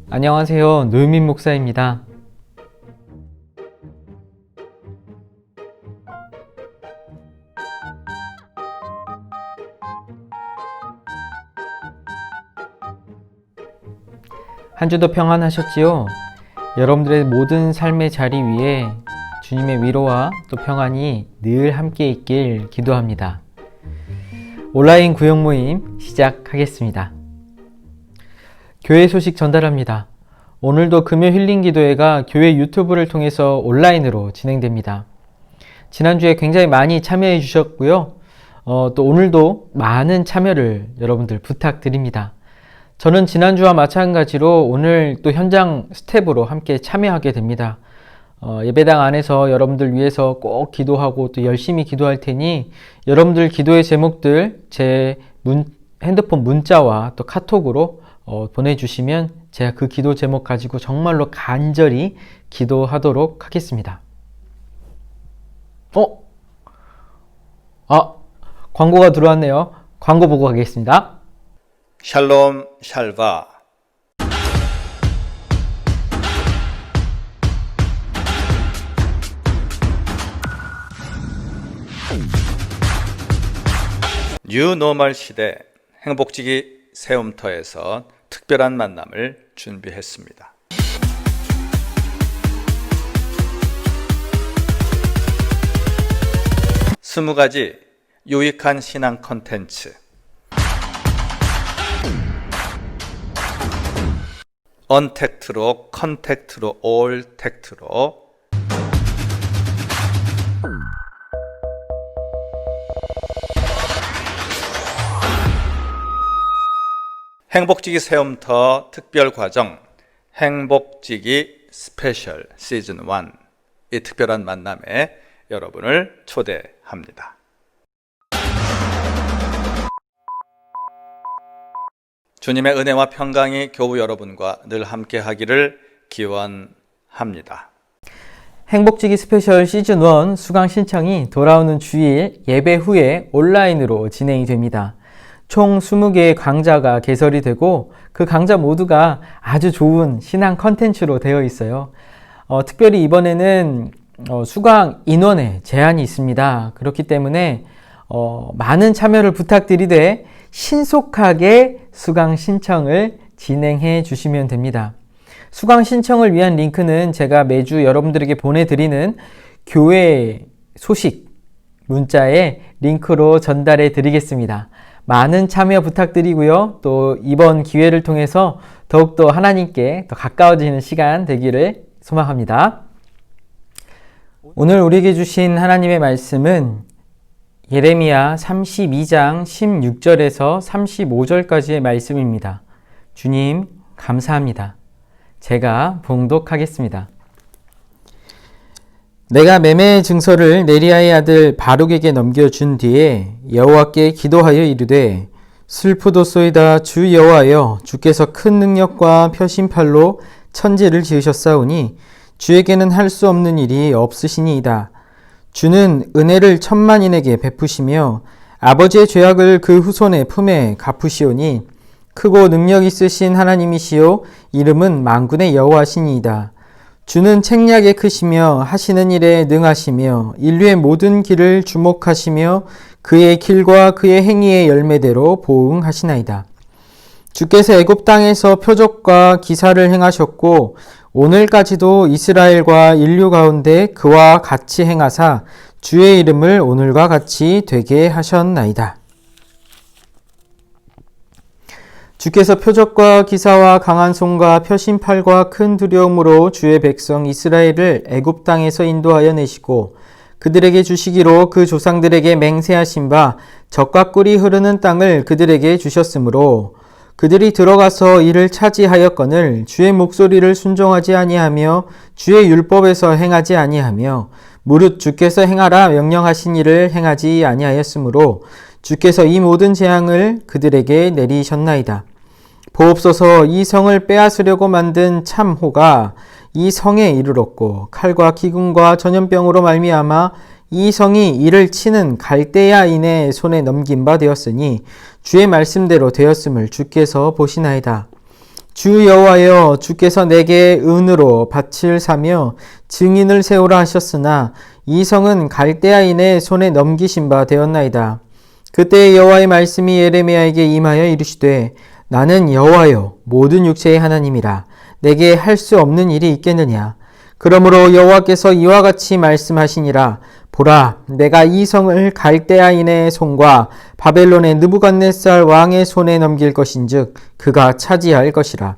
안녕하세요. 노유민 목사입니다. 한 주도 평안하셨지요? 여러분들의 모든 삶의 자리 위에 주님의 위로와 또 평안이 늘 함께 있길 기도합니다. 온라인 구역 모임 시작하겠습니다. 교회 소식 전달합니다. 오늘도 금요 힐링 기도회가 교회 유튜브를 통해서 온라인으로 진행됩니다. 지난주에 굉장히 많이 참여해 주셨고요. 또 오늘도 많은 참여를 여러분들 부탁드립니다. 저는 지난주와 마찬가지로 오늘 또 현장 스텝으로 함께 참여하게 됩니다. 예배당 안에서 여러분들 위해서 꼭 기도하고 또 열심히 기도할 테니 여러분들 기도의 제목들 제 핸드폰 문자와 또 카톡으로 보내주시면 제가 그 기도 제목 가지고 정말로 간절히 기도하도록 하겠습니다. 광고가 들어왔네요. 광고 보고 가겠습니다. 샬롬 샬바. 뉴노멀 시대 행복지기 세움터에서 특별한 만남을 준비했습니다. 스무 가지 유익한 신앙 콘텐츠, 언택트로, 컨택트로, 올택트로 행복지기 세움터 특별과정 행복지기 스페셜 시즌 1, 이 특별한 만남에 여러분을 초대합니다. 주님의 은혜와 평강이 교우 여러분과 늘 함께 하기를 기원합니다. 행복지기 스페셜 시즌 1 수강 신청이 돌아오는 주일 예배 후에 온라인으로 진행이 됩니다. 총 20개의 강좌가 개설이 되고 그 강좌 모두가 아주 좋은 신앙 컨텐츠로 되어 있어요. 특별히 이번에는 수강 인원에 제한이 있습니다. 그렇기 때문에 많은 참여를 부탁드리되 신속하게 수강 신청을 진행해 주시면 됩니다. 수강 신청을 위한 링크는 제가 매주 여러분들에게 보내드리는 교회 소식 문자에 링크로 전달해 드리겠습니다. 많은 참여 부탁드리고요. 또 이번 기회를 통해서 더욱더 하나님께 더 가까워지는 시간 되기를 소망합니다. 오늘 우리에게 주신 하나님의 말씀은 예레미야 32장 16절에서 35절까지의 말씀입니다. 주님 감사합니다. 제가 봉독하겠습니다. 내가 매매의 증서를 네리야의 아들 바룩에게 넘겨준 뒤에 여호와께 기도하여 이르되 슬프도소이다 주 여호와여, 주께서 큰 능력과 표심팔로 천지를 지으셨사오니 주에게는 할 수 없는 일이 없으시니이다. 주는 은혜를 천만인에게 베푸시며 아버지의 죄악을 그 후손의 품에 갚으시오니 크고 능력 있으신 하나님이시요 이름은 만군의 여호와시니이다. 주는 책략에 크시며 하시는 일에 능하시며 인류의 모든 길을 주목하시며 그의 길과 그의 행위의 열매대로 보응하시나이다. 주께서 애굽 땅에서 표적과 기사를 행하셨고 오늘까지도 이스라엘과 인류 가운데 그와 같이 행하사 주의 이름을 오늘과 같이 되게 하셨나이다. 주께서 표적과 기사와 강한 손과 표심팔과 큰 두려움으로 주의 백성 이스라엘을 애굽 땅에서 인도하여 내시고 그들에게 주시기로 그 조상들에게 맹세하신 바 젖과 꿀이 흐르는 땅을 그들에게 주셨으므로 그들이 들어가서 이를 차지하였거늘 주의 목소리를 순종하지 아니하며 주의 율법에서 행하지 아니하며 무릇 주께서 행하라 명령하신 일을 행하지 아니하였으므로 주께서 이 모든 재앙을 그들에게 내리셨나이다. 보옵소서, 이 성을 빼앗으려고 만든 참호가 이 성에 이르렀고 칼과 기근과 전염병으로 말미암아 이 성이 이를 치는 갈대아인의 손에 넘긴 바 되었으니 주의 말씀대로 되었음을 주께서 보시나이다. 주 여호와여, 주께서 내게 은으로 밭을 사며 증인을 세우라 하셨으나 이 성은 갈대아인의 손에 넘기신 바 되었나이다. 그때 여호와의 말씀이 예레미야에게 임하여 이르시되 나는 여호와여 모든 육체의 하나님이라. 내게 할 수 없는 일이 있겠느냐. 그러므로 여호와께서 이와 같이 말씀하시니라. 보라, 내가 이 성을 갈대아인의 손과 바벨론의 느부갓네살 왕의 손에 넘길 것인즉 그가 차지할 것이라.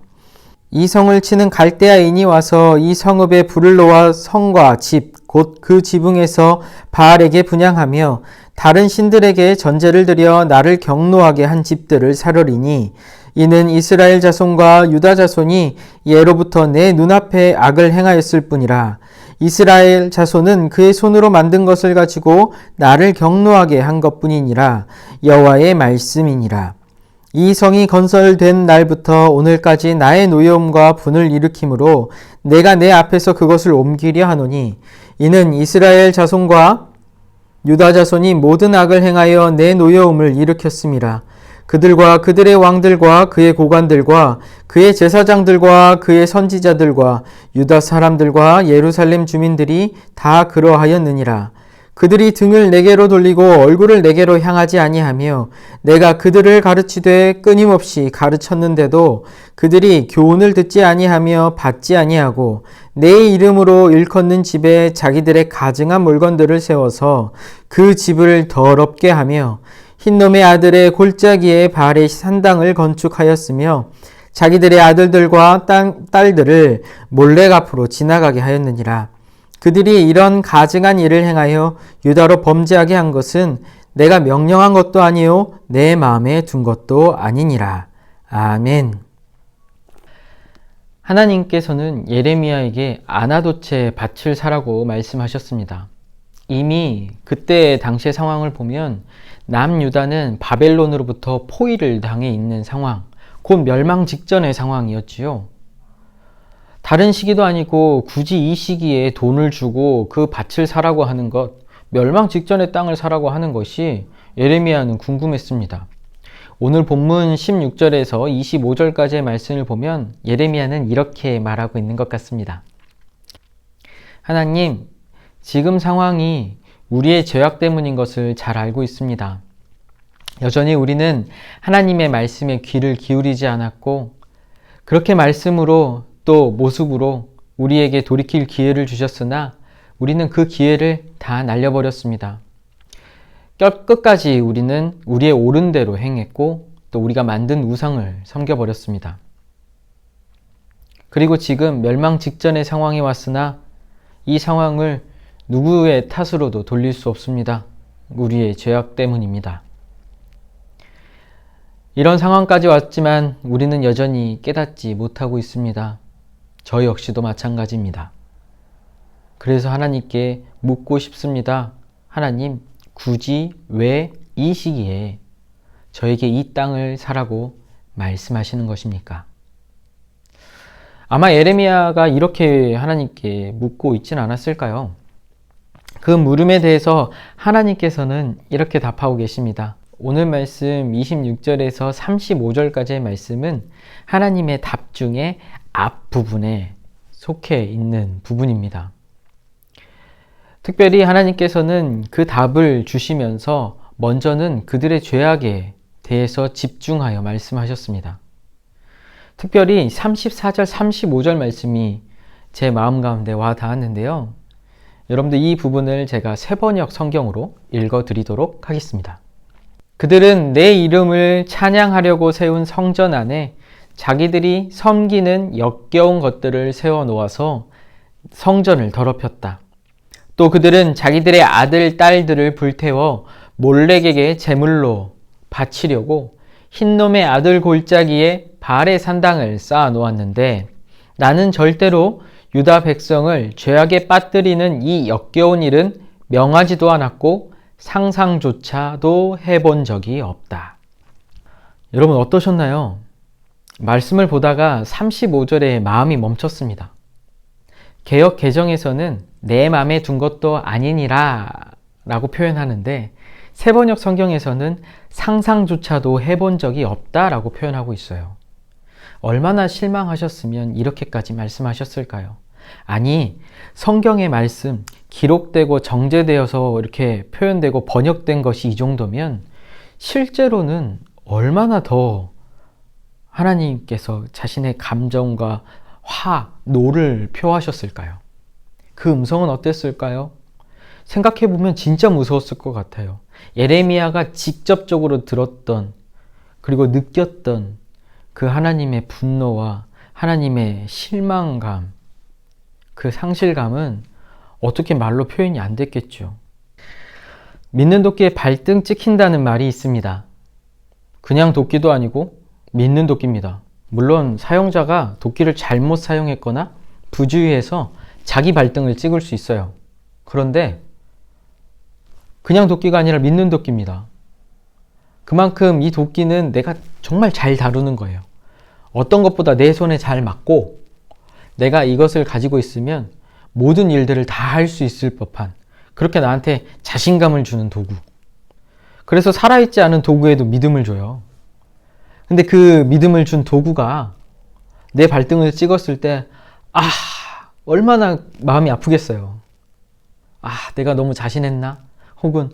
이 성을 치는 갈대아인이 와서 이 성읍에 불을 놓아 성과 집, 곧 그 지붕에서 바알에게 분향하며 다른 신들에게 전제를 드려 나를 경노하게 한 집들을 사르리니 이는 이스라엘 자손과 유다 자손이 예로부터 내 눈앞에 악을 행하였을 뿐이라. 이스라엘 자손은 그의 손으로 만든 것을 가지고 나를 경노하게 한 것뿐이니라. 여호와의 말씀이니라. 이 성이 건설된 날부터 오늘까지 나의 노여움과 분을 일으키므로 내가 내 앞에서 그것을 옮기려 하노니 이는 이스라엘 자손과 유다 자손이 모든 악을 행하여 내 노여움을 일으켰음이라. 그들과 그들의 왕들과 그의 고관들과 그의 제사장들과 그의 선지자들과 유다 사람들과 예루살렘 주민들이 다 그러하였느니라. 그들이 등을 내게로 돌리고 얼굴을 내게로 향하지 아니하며 내가 그들을 가르치되 끊임없이 가르쳤는데도 그들이 교훈을 듣지 아니하며 받지 아니하고 내 이름으로 일컫는 집에 자기들의 가증한 물건들을 세워서 그 집을 더럽게 하며 흰놈의 아들의 골짜기에 바알의 산당을 건축하였으며 자기들의 아들들과 딸들을 몰래 앞으로 지나가게 하였느니라. 그들이 이런 가증한 일을 행하여 유다로 범죄하게 한 것은 내가 명령한 것도 아니요 내 마음에 둔 것도 아니니라. 아멘. 하나님께서는 예레미야에게 아나도체 밭을 사라고 말씀하셨습니다. 이미 그때 당시의 상황을 보면 남유다는 바벨론으로부터 포위를 당해 있는 상황, 곧 멸망 직전의 상황이었지요. 다른 시기도 아니고 굳이 이 시기에 돈을 주고 그 밭을 사라고 하는 것, 멸망 직전의 땅을 사라고 하는 것이 예레미야는 궁금했습니다. 오늘 본문 16절에서 25절까지의 말씀을 보면 예레미야는 이렇게 말하고 있는 것 같습니다. 하나님, 지금 상황이 우리의 죄악 때문인 것을 잘 알고 있습니다. 여전히 우리는 하나님의 말씀에 귀를 기울이지 않았고 그렇게 말씀으로 또 모습으로 우리에게 돌이킬 기회를 주셨으나 우리는 그 기회를 다 날려버렸습니다. 끝까지 우리는 우리의 옳은 대로 행했고 또 우리가 만든 우상을 섬겨버렸습니다. 그리고 지금 멸망 직전의 상황이 왔으나 이 상황을 누구의 탓으로도 돌릴 수 없습니다. 우리의 죄악 때문입니다. 이런 상황까지 왔지만 우리는 여전히 깨닫지 못하고 있습니다. 저 역시도 마찬가지입니다. 그래서 하나님께 묻고 싶습니다. 하나님, 굳이 왜 이 시기에 저에게 이 땅을 사라고 말씀하시는 것입니까? 아마 예레미야가 이렇게 하나님께 묻고 있진 않았을까요? 그 물음에 대해서 하나님께서는 이렇게 답하고 계십니다. 오늘 말씀 26절에서 35절까지의 말씀은 하나님의 답 중에 앞부분에 속해 있는 부분입니다. 특별히 하나님께서는 그 답을 주시면서 먼저는 그들의 죄악에 대해서 집중하여 말씀하셨습니다. 특별히 34절, 35절 말씀이 제 마음 가운데 와 닿았는데요. 여러분들 이 부분을 제가 세번역 성경으로 읽어드리도록 하겠습니다. 그들은 내 이름을 찬양하려고 세운 성전 안에 자기들이 섬기는 역겨운 것들을 세워놓아서 성전을 더럽혔다. 또 그들은 자기들의 아들, 딸들을 불태워 몰렉에게 제물로 바치려고 흰놈의 아들 골짜기에 바알의 산당을 쌓아 놓았는데 나는 절대로 유다 백성을 죄악에 빠뜨리는 이 역겨운 일은 명하지도 않았고 상상조차도 해본 적이 없다. 여러분 어떠셨나요? 말씀을 보다가 35절에 마음이 멈췄습니다. 개역 개정에서는 내 맘에 둔 것도 아니니라 라고 표현하는데 세번역 성경에서는 상상조차도 해본 적이 없다 라고 표현하고 있어요. 얼마나 실망하셨으면 이렇게까지 말씀하셨을까요? 아니, 성경의 말씀, 기록되고 정제되어서 이렇게 표현되고 번역된 것이 이 정도면 실제로는 얼마나 더 하나님께서 자신의 감정과 화, 노를 표하셨을까요? 그 음성은 어땠을까요? 생각해보면 진짜 무서웠을 것 같아요. 예레미야가 직접적으로 들었던 그리고 느꼈던 그 하나님의 분노와 하나님의 실망감, 그 상실감은 어떻게 말로 표현이 안 됐겠죠. 믿는 도끼에 발등 찍힌다는 말이 있습니다. 그냥 도끼도 아니고 믿는 도끼입니다. 물론 사용자가 도끼를 잘못 사용했거나 부주의해서 자기 발등을 찍을 수 있어요. 그런데 그냥 도끼가 아니라 믿는 도끼입니다. 그만큼 이 도끼는 내가 정말 잘 다루는 거예요. 어떤 것보다 내 손에 잘 맞고 내가 이것을 가지고 있으면 모든 일들을 다 할 수 있을 법한, 그렇게 나한테 자신감을 주는 도구. 그래서 살아있지 않은 도구에도 믿음을 줘요. 근데 그 믿음을 준 도구가 내 발등을 찍었을 때 얼마나 마음이 아프겠어요. 내가 너무 자신했나? 혹은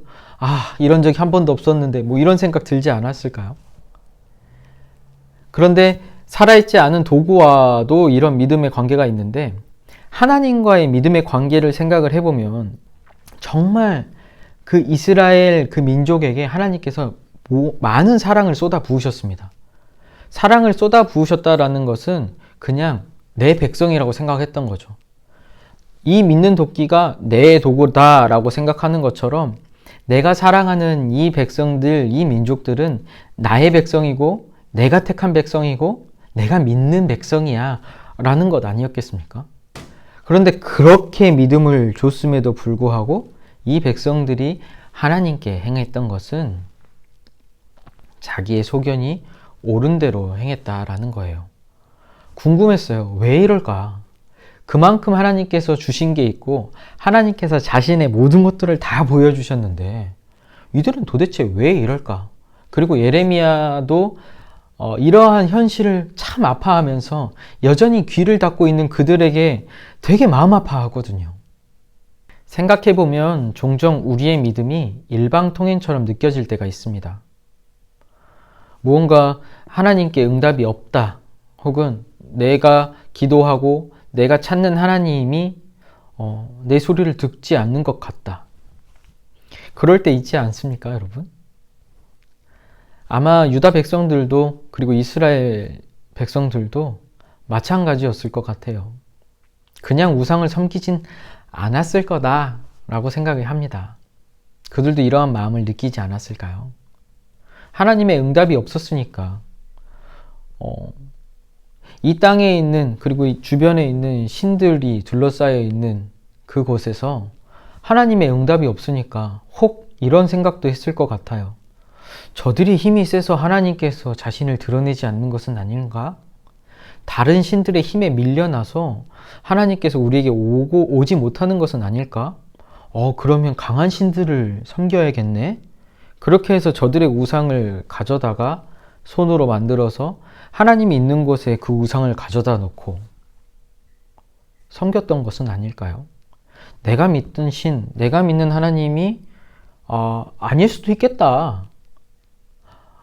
이런 적이 한 번도 없었는데 뭐 이런 생각 들지 않았을까요? 그런데 살아있지 않은 도구와도 이런 믿음의 관계가 있는데, 하나님과의 믿음의 관계를 생각을 해보면 정말 그 이스라엘 그 민족에게 하나님께서 많은 사랑을 쏟아 부으셨습니다. 사랑을 쏟아 부으셨다라는 것은 그냥 내 백성이라고 생각했던 거죠. 이 믿는 도끼가 내 도구다라고 생각하는 것처럼 내가 사랑하는 이 백성들, 이 민족들은 나의 백성이고 내가 택한 백성이고 내가 믿는 백성이야 라는 것 아니었겠습니까? 그런데 그렇게 믿음을 줬음에도 불구하고 이 백성들이 하나님께 행했던 것은 자기의 소견이 옳은 대로 행했다라는 거예요. 궁금했어요. 왜 이럴까? 그만큼 하나님께서 주신 게 있고 하나님께서 자신의 모든 것들을 다 보여주셨는데 이들은 도대체 왜 이럴까? 그리고 예레미야도 이러한 현실을 참 아파하면서 여전히 귀를 닫고 있는 그들에게 되게 마음 아파하거든요. 생각해보면 종종 우리의 믿음이 일방통행처럼 느껴질 때가 있습니다. 무언가 하나님께 응답이 없다, 혹은 내가 기도하고 내가 찾는 하나님이 내 소리를 듣지 않는 것 같다. 그럴 때 있지 않습니까, 여러분? 아마 유다 백성들도 그리고 이스라엘 백성들도 마찬가지였을 것 같아요. 그냥 우상을 섬기진 않았을 거다라고 생각을 합니다. 그들도 이러한 마음을 느끼지 않았을까요? 하나님의 응답이 없었으니까 이 땅에 있는, 그리고 이 주변에 있는 신들이 둘러싸여 있는 그곳에서 하나님의 응답이 없으니까 혹 이런 생각도 했을 것 같아요. 저들이 힘이 세서 하나님께서 자신을 드러내지 않는 것은 아닌가? 다른 신들의 힘에 밀려나서 하나님께서 우리에게 오지 못하는 것은 아닐까? 그러면 강한 신들을 섬겨야겠네? 그렇게 해서 저들의 우상을 가져다가 손으로 만들어서 하나님이 있는 곳에 그 우상을 가져다 놓고 섬겼던 것은 아닐까요? 내가 믿던 신, 내가 믿는 하나님이 아닐 수도 있겠다.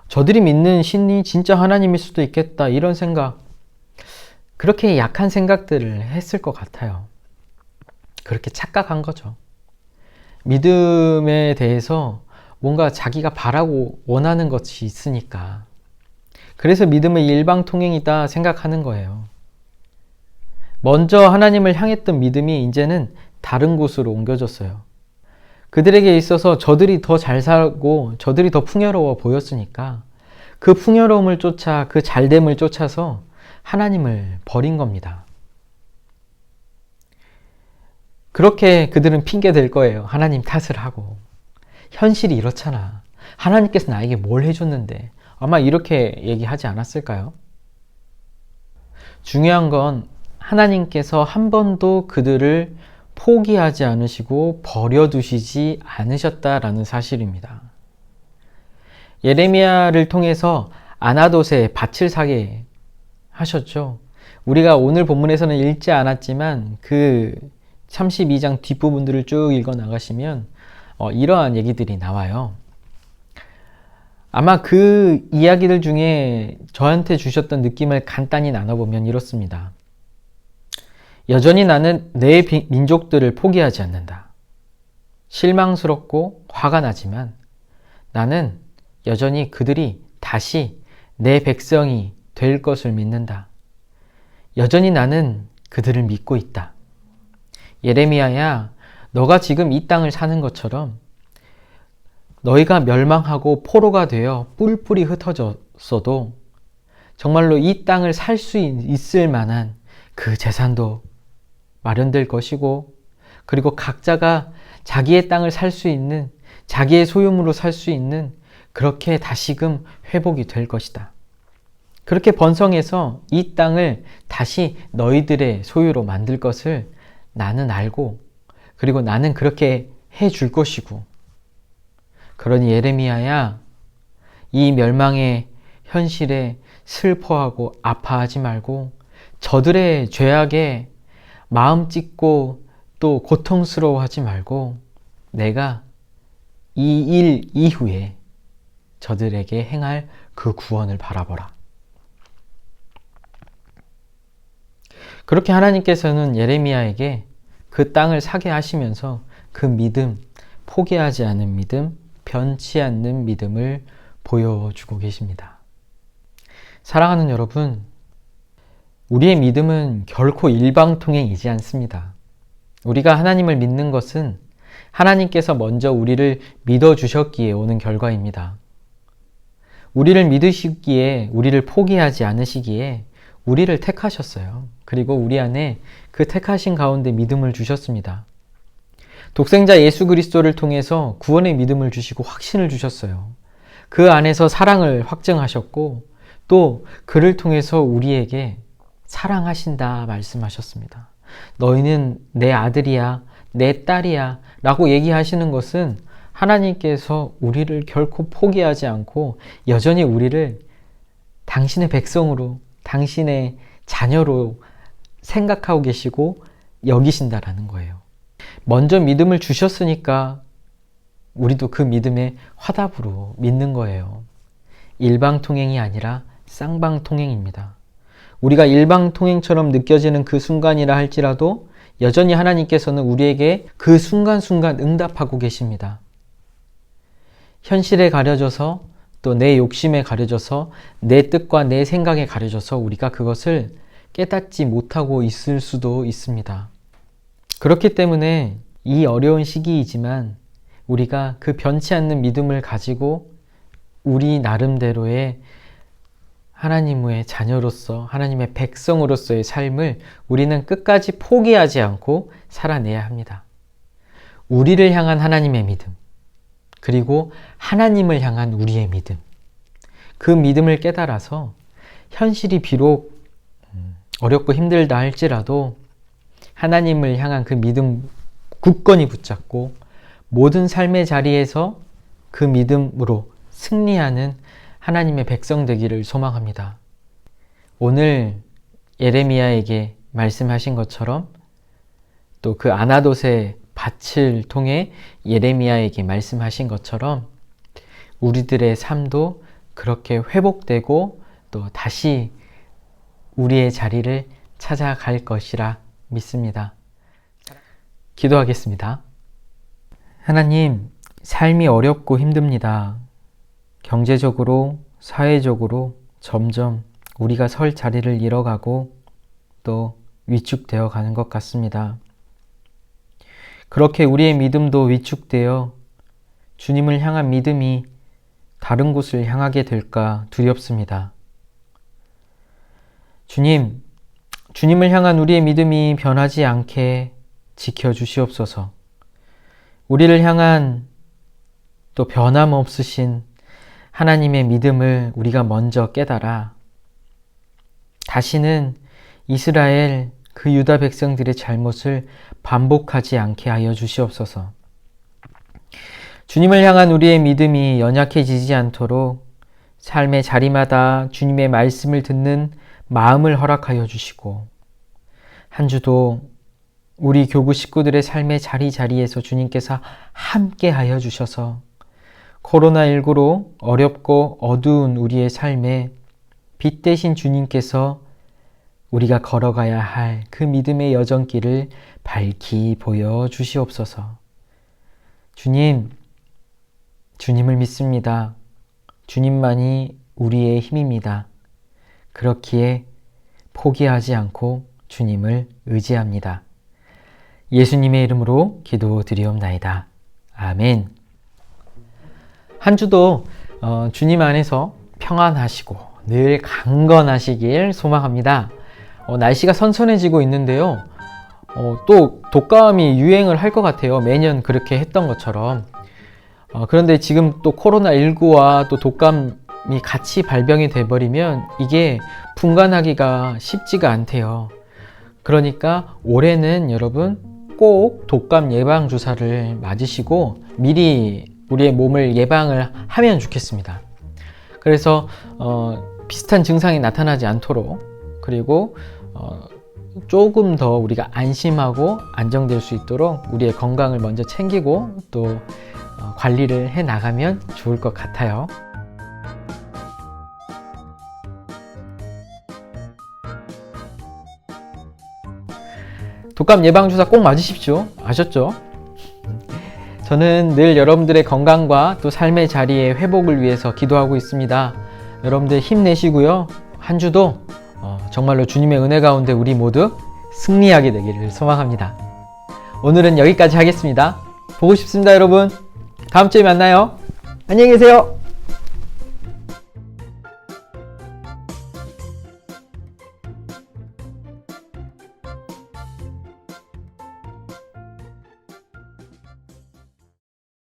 저들이 믿는 신이 진짜 하나님일 수도 있겠다. 이런 생각, 그렇게 약한 생각들을 했을 것 같아요. 그렇게 착각한 거죠. 믿음에 대해서 뭔가 자기가 바라고 원하는 것이 있으니까. 그래서 믿음은 일방통행이다 생각하는 거예요. 먼저 하나님을 향했던 믿음이 이제는 다른 곳으로 옮겨졌어요. 그들에게 있어서 저들이 더 잘 살고 저들이 더 풍요로워 보였으니까 그 풍요로움을 쫓아, 그 잘됨을 쫓아서 하나님을 버린 겁니다. 그렇게 그들은 핑계 댈 거예요. 하나님 탓을 하고. 현실이 이렇잖아. 하나님께서 나에게 뭘 해줬는데. 아마 이렇게 얘기하지 않았을까요? 중요한 건 하나님께서 한 번도 그들을 포기하지 않으시고 버려두시지 않으셨다라는 사실입니다. 예레미야를 통해서 아나돗에 밭을 사게 하셨죠. 우리가 오늘 본문에서는 읽지 않았지만 그 32장 뒷부분들을 쭉 읽어 나가시면 이러한 얘기들이 나와요. 아마 그 이야기들 중에 저한테 주셨던 느낌을 간단히 나눠보면 이렇습니다. 여전히 나는 내 민족들을 포기하지 않는다. 실망스럽고 화가 나지만 나는 여전히 그들이 다시 내 백성이 될 것을 믿는다. 여전히 나는 그들을 믿고 있다. 예레미야야, 너가 지금 이 땅을 사는 것처럼 너희가 멸망하고 포로가 되어 뿔뿔이 흩어졌어도 정말로 이 땅을 살 수 있을 만한 그 재산도 마련될 것이고, 그리고 각자가 자기의 땅을 살 수 있는, 자기의 소유물로 살 수 있는 그렇게 다시금 회복이 될 것이다. 그렇게 번성해서 이 땅을 다시 너희들의 소유로 만들 것을 나는 알고, 그리고 나는 그렇게 해줄 것이고, 그러니 예레미야야, 이 멸망의 현실에 슬퍼하고 아파하지 말고 저들의 죄악에 마음 찢고 또 고통스러워하지 말고 내가 이 일 이후에 저들에게 행할 그 구원을 바라보라. 그렇게 하나님께서는 예레미야에게 그 땅을 사게 하시면서 그 믿음, 포기하지 않은 믿음, 변치 않는 믿음을 보여주고 계십니다. 사랑하는 여러분, 우리의 믿음은 결코 일방통행이지 않습니다. 우리가 하나님을 믿는 것은 하나님께서 먼저 우리를 믿어주셨기에 오는 결과입니다. 우리를 믿으시기에, 우리를 포기하지 않으시기에 우리를 택하셨어요. 그리고 우리 안에 그 택하신 가운데 믿음을 주셨습니다. 독생자 예수 그리스도를 통해서 구원의 믿음을 주시고 확신을 주셨어요. 그 안에서 사랑을 확증하셨고 또 그를 통해서 우리에게 사랑하신다 말씀하셨습니다. 너희는 내 아들이야, 내 딸이야 라고 얘기하시는 것은 하나님께서 우리를 결코 포기하지 않고 여전히 우리를 당신의 백성으로, 당신의 자녀로 생각하고 계시고 여기신다라는 거예요. 먼저 믿음을 주셨으니까 우리도 그 믿음의 화답으로 믿는 거예요. 일방통행이 아니라 쌍방통행입니다. 우리가 일방통행처럼 느껴지는 그 순간이라 할지라도 여전히 하나님께서는 우리에게 그 순간순간 응답하고 계십니다. 현실에 가려져서 또 내 욕심에 가려져서 내 뜻과 내 생각에 가려져서 우리가 그것을 깨닫지 못하고 있을 수도 있습니다. 그렇기 때문에 이 어려운 시기이지만 우리가 그 변치 않는 믿음을 가지고 우리 나름대로의 하나님의 자녀로서, 하나님의 백성으로서의 삶을 우리는 끝까지 포기하지 않고 살아내야 합니다. 우리를 향한 하나님의 믿음, 그리고 하나님을 향한 우리의 믿음, 그 믿음을 깨달아서 현실이 비록 어렵고 힘들다 할지라도 하나님을 향한 그 믿음 굳건히 붙잡고 모든 삶의 자리에서 그 믿음으로 승리하는 하나님의 백성 되기를 소망합니다. 오늘 예레미야에게 말씀하신 것처럼 또 그 아나돗의 밭을 통해 예레미야에게 말씀하신 것처럼 우리들의 삶도 그렇게 회복되고 또 다시 우리의 자리를 찾아갈 것이라 믿습니다. 기도하겠습니다. 하나님, 삶이 어렵고 힘듭니다. 경제적으로, 사회적으로 점점 우리가 설 자리를 잃어가고 또 위축되어 가는 것 같습니다. 그렇게 우리의 믿음도 위축되어 주님을 향한 믿음이 다른 곳을 향하게 될까 두렵습니다. 주님, 주님을 향한 우리의 믿음이 변하지 않게 지켜주시옵소서. 우리를 향한 또 변함없으신 하나님의 믿음을 우리가 먼저 깨달아 다시는 이스라엘 그 유다 백성들의 잘못을 반복하지 않게 하여 주시옵소서. 주님을 향한 우리의 믿음이 연약해지지 않도록 삶의 자리마다 주님의 말씀을 듣는 마음을 허락하여 주시고, 한 주도 우리 교구 식구들의 삶의 자리자리에서 주님께서 함께 하여 주셔서 코로나19로 어렵고 어두운 우리의 삶에 빛 대신 주님께서 우리가 걸어가야 할 그 믿음의 여정길을 밝히 보여 주시옵소서. 주님을 믿습니다. 주님만이 우리의 힘입니다. 그렇기에 포기하지 않고 주님을 의지합니다. 예수님의 이름으로 기도드리옵나이다. 아멘. 한 주도 주님 안에서 평안하시고 늘 강건하시길 소망합니다. 날씨가 선선해지고 있는데요. 또 독감이 유행을 할 것 같아요. 매년 그렇게 했던 것처럼. 그런데 지금 또 코로나19와 또 독감이 같이 발병이 돼버리면 이게 분간하기가 쉽지가 않대요. 그러니까 올해는 여러분 꼭 독감 예방 주사를 맞으시고 미리 우리의 몸을 예방을 하면 좋겠습니다. 그래서 비슷한 증상이 나타나지 않도록, 그리고 조금 더 우리가 안심하고 안정될 수 있도록 우리의 건강을 먼저 챙기고 또 관리를 해 나가면 좋을 것 같아요. 독감 예방주사 꼭 맞으십시오. 아셨죠? 저는 늘 여러분들의 건강과 또 삶의 자리의 회복을 위해서 기도하고 있습니다. 여러분들 힘내시고요. 한 주도 정말로 주님의 은혜 가운데 우리 모두 승리하게 되기를 소망합니다. 오늘은 여기까지 하겠습니다. 보고 싶습니다, 여러분. 다음 주에 만나요. 안녕히 계세요.